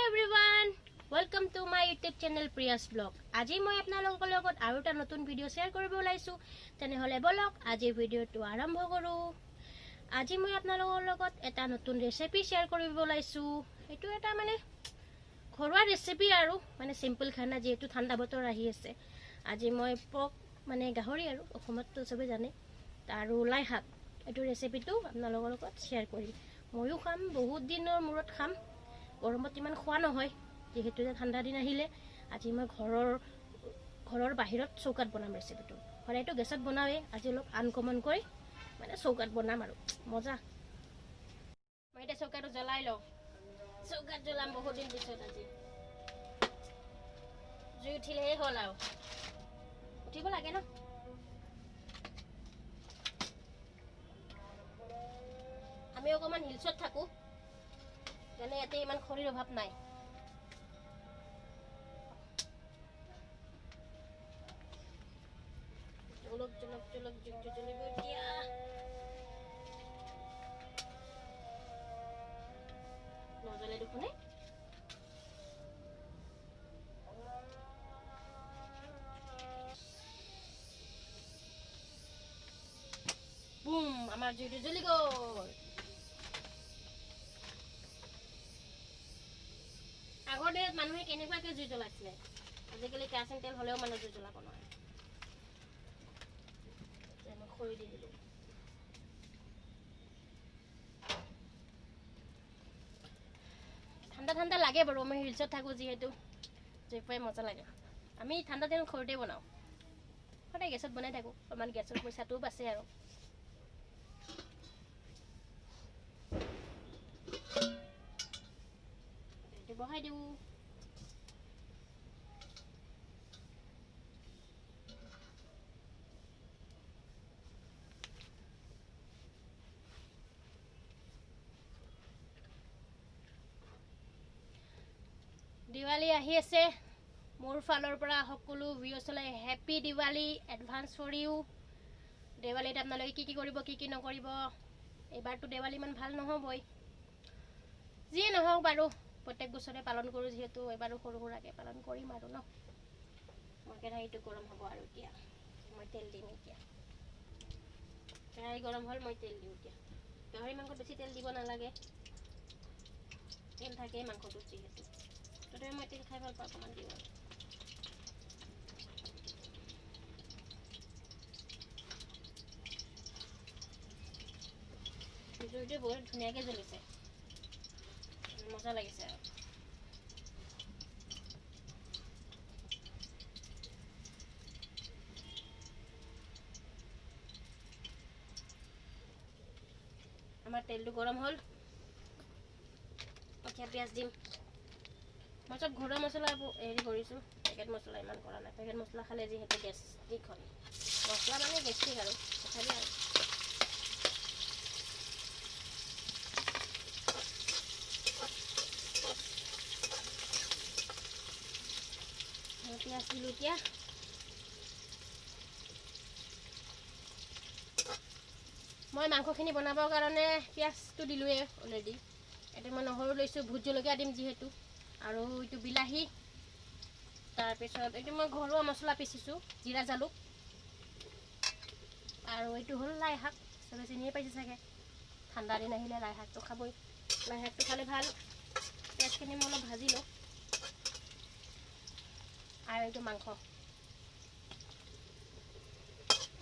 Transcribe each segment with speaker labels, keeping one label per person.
Speaker 1: Everyone welcome to my YouTube channel Priya's vlog. আজি মই আপোনালোকৰ লগত আৰু এটা নতুন ভিডিঅ' শ্বেয়াৰ কৰিব ওলাইছো। তেনেহলে বলক আজি ভিডিঅ'টো আৰম্ভ কৰো। আজি মই আপোনালোকৰ লগত এটা নতুন ৰেচিপি শ্বেয়াৰ কৰিব ওলাইছো। এটো এটা মানে ঘৰুৱা ৰেচিপি আৰু মানে সিম্পল খানা, যেহেতু ঠাণ্ডা বতৰ আহি আছে। আজি মই পক মানে গাহৰি আৰু অসমততো সবে জানে আৰু লাই শাক এটো ৰেচিপিটো আপোনালোকৰ লগত শ্বেয়াৰ কৰিম। ময়ো খাম, বহুত দিনৰ মূৰত খাম। গৰমত ইমান খোৱা নহয়, যেহেতু ঠাণ্ডা দিন আহিলে আজি মই ঘৰৰ বাহিৰত চৌকাত বনাম ৰেচিপিটো। সদায়তো গেছত বনাওঁৱে, আজি অলপ আনকমন কৰি মানে চৌকাত বনাম আৰু মজা। মই এতিয়া চৌকাটো জ্বলাই লওঁ। চৌকাত জ্বলাম বহুত দিন পিছত আজি। জুই উঠিলেহে হ'ল আৰু উঠিব লাগে ন। আমি অকণমান হিলছত থাকোঁ, মানে ইয়াতে ইমান খৰিৰ অভাৱ নাই। জলক জলক জলক জলক জ্বলিব এতিয়া। নজ্বলে দেখোনে। বুম, আমাৰ জুইটো জ্বলি গ'ল। আগৰ দিনত মানুহে কেনেকুৱাকে জুই জ্বলাইছিলে, আজিকালি কেৰাচিন তেল হ'লেও মানুহ জুই জ্বলাব নোৱাৰে। খৰি দি দিলোঁ। ঠাণ্ডা ঠাণ্ডা লাগে বাৰু, আমি হিলছত থাকোঁ যিহেতু জুই পাই মজা লাগে। আমি ঠাণ্ডা দিনত খৰিতে বনাওঁ, সদায় গেছত বনাই থাকোঁ। অলপমান গেছৰ পইচাটোও বাচে আৰু। বহাই দিওঁ। দিৱালী আহি আছে, মোৰ ফালৰ পৰা সকলো ভিউচলৈ happy Diwali advance for you. দেৱালীত আপোনালোকে কি কৰিব, কি নকৰিব। এইবাৰতো দেৱালী ইমান ভাল নহ'বই, যিয়ে নহওক বাৰু প্ৰত্যেক বছৰে পালন কৰোঁ যিহেতু এবাৰো সৰু সুৰাকৈ পালন কৰিম আৰু ন। মই কেৰাহীটো গৰম হ'ব আৰু এতিয়া মই তেল দিম। এতিয়া কেৰাহী গৰম হ'ল, মই তেল দিওঁ। এতিয়া গাহৰি মাংসত বেছি তেল দিব নালাগে, তেল থাকে মাংসটোত যিহেতু। তথাপি মই তেল খাই ভাল পাওঁ, অকণমান দিওঁ আৰু। জুইটো বহুত ধুনীয়াকৈ জ্বলিছে, মজা লাগিছে আৰু। আমাৰ তেলটো গৰম হ'ল, এতিয়া পিঁয়াজ দিম। মই চব ঘৰুৱা মছলা হেৰি কৰিছোঁ, পেকেট মছলা ইমান কৰা নাই। পেকেট মছলা খালে যিহেতু গেষ্ট্ৰিক হয়, মছলা মানে গেষ্ট্ৰিক আৰু তথাপি আৰু। মই পিঁয়াজ দিলোঁ এতিয়া। মই মাংসখিনি বনাবৰ কাৰণে পিঁয়াজটো দিলোঁৱে অলৰেডি। এতিয়া মই নহৰু লৈছোঁ, ভোট জলকীয়া দিম যিহেতু, আৰু এইটো বিলাহী। তাৰপিছত এইটো মই ঘৰুৱা মছলা পিচিছোঁ, জিৰা জালুক। আৰু এইটো হ'ল লাই শাক, চবে চিনিয়ে পাইছে চাগে। ঠাণ্ডা দিন আহিলে লাই শাকটো খাবই, লাই শাকটো খালে ভাল। পিঁয়াজখিনি মই অলপ ভাজি লওঁ। আৰু এইটো মাংস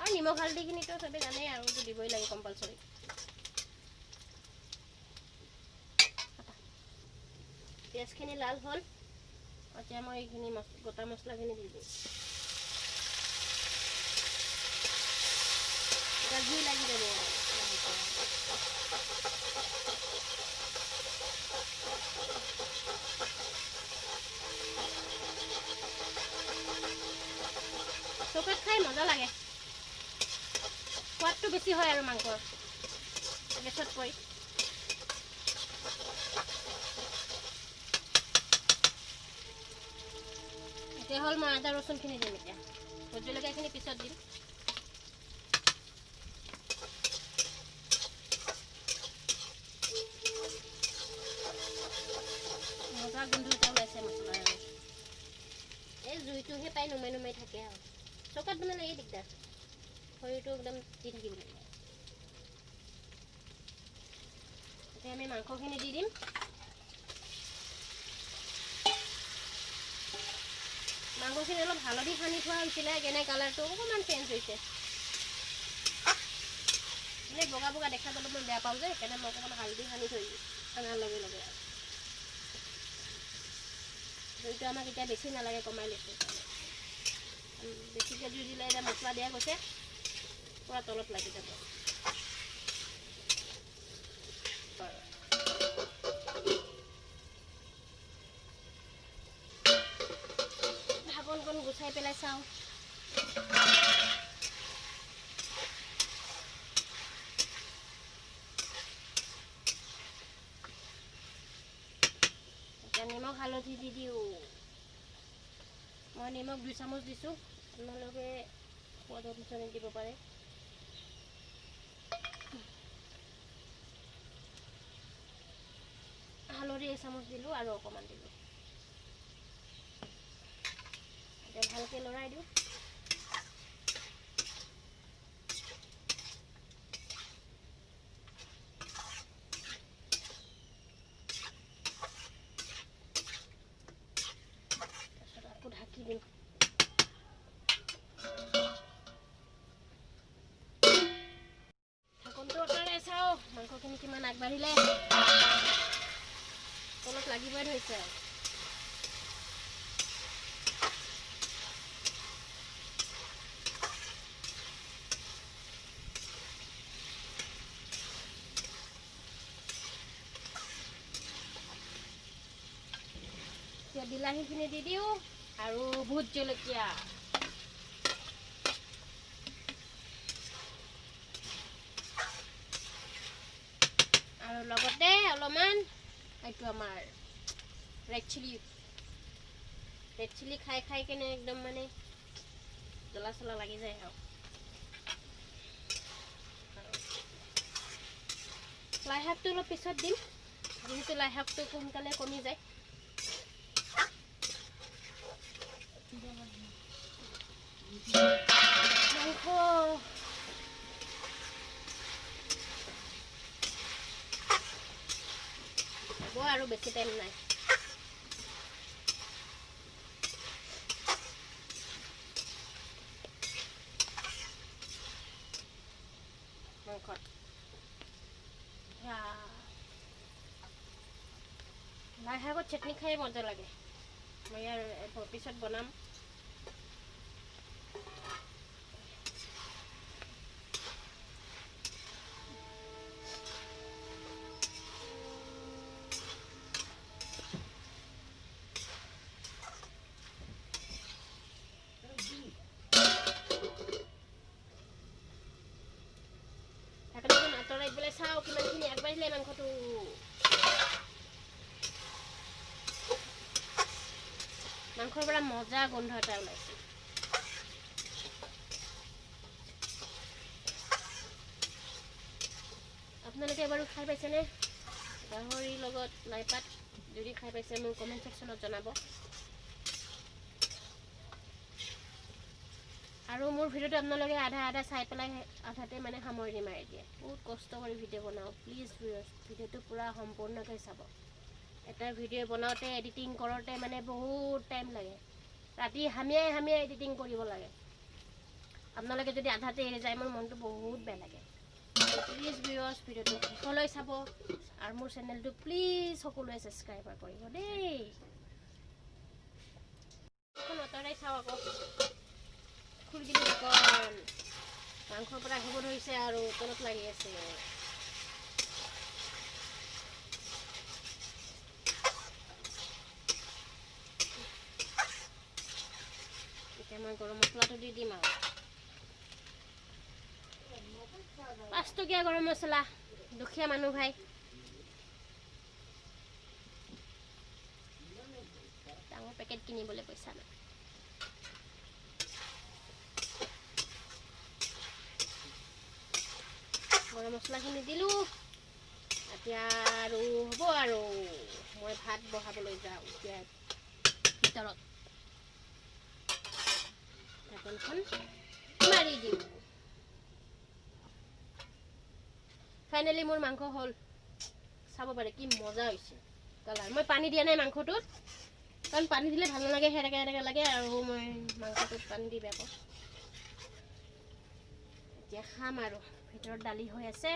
Speaker 1: আৰু নিমখ হালধিখিনিতো চবে জানেই আৰু, এইটো দিবই লাগে কম্পালচৰি। পিঁয়াজখিনি লাল হ'ল, এতিয়া মই এইখিনি গোটা মছলাখিনি দি দিওঁ। এতিয়া জুই লাগি যাব। চৌকাত খাই মজা লাগে, সোৱাদটো বেছি হয় আৰু মাংসৰ গেছতকৈ। এতিয়া হ'ল, মই আদা ৰচুনখিনি দিম। এতিয়া ভোট জলকীয়াখিনি পিছত দিম। মজা মজা গোন্ধ এটা ওলাইছে মছলাৰ এই জুইটোহে পাই নুমাই থাকে আৰু চৌকাত বনালে এই দিগদাৰ শৰীৰটো একদম দি থাকিব লাগে এতিয়া আমি মাংসখিনি দি দিম মাংসখিনি অলপ হালধি সানি থোৱা হৈছিলে কেনে কালাৰটো অকণমান চেঞ্জ হৈছে মানে বগা বগা দেখাত অলপমান বেয়া পাওঁ যে সেইকাৰণে মই অকণমান হালধি সানি থৈ দিওঁ সানাৰ লগে লগে আৰু জুইটো আমাক এতিয়া বেছি নালাগে কমাই লৈছোঁ বেছিকৈ জুই দিলে এতিয়া মছলা দিয়া গৈছে পূৰা তলত লাগি যাব ঢাকনখন গুচাই পেলাই চাওঁ নিমখ হালধি দি দিওঁ মই নিমখ 2 চামুচ দিছোঁ আপোনালোকে সোৱাদ অনুযায়ী দিব পাৰে হালধি 1 চামুচ দিলোঁ আৰু অকণমান দিলোঁ এতিয়া ভালকৈ লৰাই দিওঁ ঢাকি দিম ঢাকনটো অঁতৰাই চাওঁ মাংসখিনি কিমান আগবাঢ়িলে তলত লাগিবই ধৰিছে আৰু এতিয়া বিলাহীখিনি দি দিওঁ আৰু ভোট জলকীয়া আৰু লগতে অলপমান এইটো আমাৰ ৰেড চিলি খাই কেনে একদম মানে জ্বলা চলা লাগি যায় আৰু লাই শাকটো অলপ পিছত দিম যিহেতু লাই শাকটো সোনকালে কমি যায় মাংস হ'ব আৰু বেছি টাইম নাই মাংসত লাই শাকত চাটনি খাই মজা লাগে মই ইয়াৰ পিছত বনাম আঁতৰাই পেলাই চাওঁ কিমানখিনি আগবাঢ়িলে মাংসটো মাংসৰ পৰা মজা গোন্ধ এটা ওলাইছে আপোনালোকে এবাৰো খাই পাইছেনে গাহৰিৰ লগত লাই পাত যদি খাই পাইছে মোক কমেণ্ট ছেকশ্যনত জনাব আৰু মোৰ ভিডিঅ'টো আপোনালোকে আধা চাই পেলাই আধাতে মানে সামৰণি মাৰি দিয়ে বহুত কষ্ট কৰি ভিডিঅ' বনাওঁ প্লিজ ভিডিঅ'টো পূৰা সম্পূৰ্ণকৈ চাব এটা ভিডিঅ' বনাওঁতে এডিটিং কৰোঁতে মানে বহুত টাইম লাগে ৰাতি হামিয়াই এডিটিং কৰিব লাগে আপোনালোকে যদি আধাতে এৰি যায় মোৰ মনটো বহুত বেয়া লাগে প্লিজ ভিউৱাৰ্ছ ভিডিঅ'টো শেষলৈ চাব আৰু মোৰ চেনেলটো প্লিজ সকলোৱে ছাবস্ক্ৰাইব কৰিব দেই আঁতৰাই চাওঁ আকৌ খুলগিলি ঢাকন মাংসৰ পৰা আহিব ধৰিছে আৰু তলত লাগি আছে এতিয়া মই গৰম মছলাটো দি দিম আৰু 5 টকীয়া গৰম মছলা দুখীয়া মানুহ ভাই ডাঙৰ পেকেট কিনিবলৈ পইচা নাই গৰম মছলাখিনি দিলোঁ এতিয়া আৰু হ'ব আৰু মই ভাত বহাবলৈ যাওঁ এতিয়া ভিতৰত ঢাকনখন মাৰি দিওঁ ফাইনেলি মোৰ মাংস হ'ল চাব পাৰে কি মজা হৈছে কালাৰ মই পানী দিয়া নাই মাংসটোত কাৰণ পানী দিলে ভাল নালাগে হেৰেকা লাগে আৰু মই মাংসটোত পানী দি বেয়া পাওঁ এতিয়া খাম আৰু ভিতৰত দালি হৈ আছে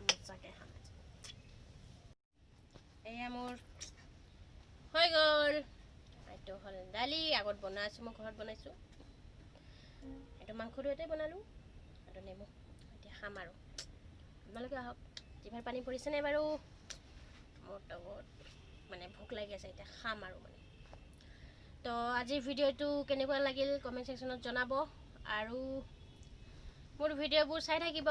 Speaker 1: মজাকে খাম এয়া মোৰ হৈ গ'ল এইটো হ'ল দালি আগত বনাই আছোঁ মই ঘৰত বনাইছোঁ এইটো মাংসটো এটাই বনালোঁ আৰু নেমু এতিয়া খাম আৰু আপোনালোকে আহক জিভাৰ পানী পৰিছেনে বাৰু মোৰ তগত মানে ভোক লাগি আছে এতিয়া খাম আৰু মানে তো আজিৰ ভিডিঅ'টো কেনেকুৱা লাগিল কমেণ্ট ছেকশ্যনত জনাব আৰু মোৰ ভিডিঅ'বোৰ চাই থাকিব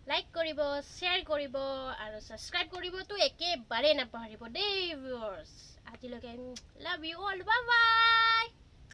Speaker 1: লাইক কৰিব শ্বেয়াৰ কৰিব আৰু ছাবস্ক্ৰাইব কৰিবতো একেবাৰে নাপাহৰিব দেই ভিউৱাৰ্ছ আজিলৈকে love you all bye bye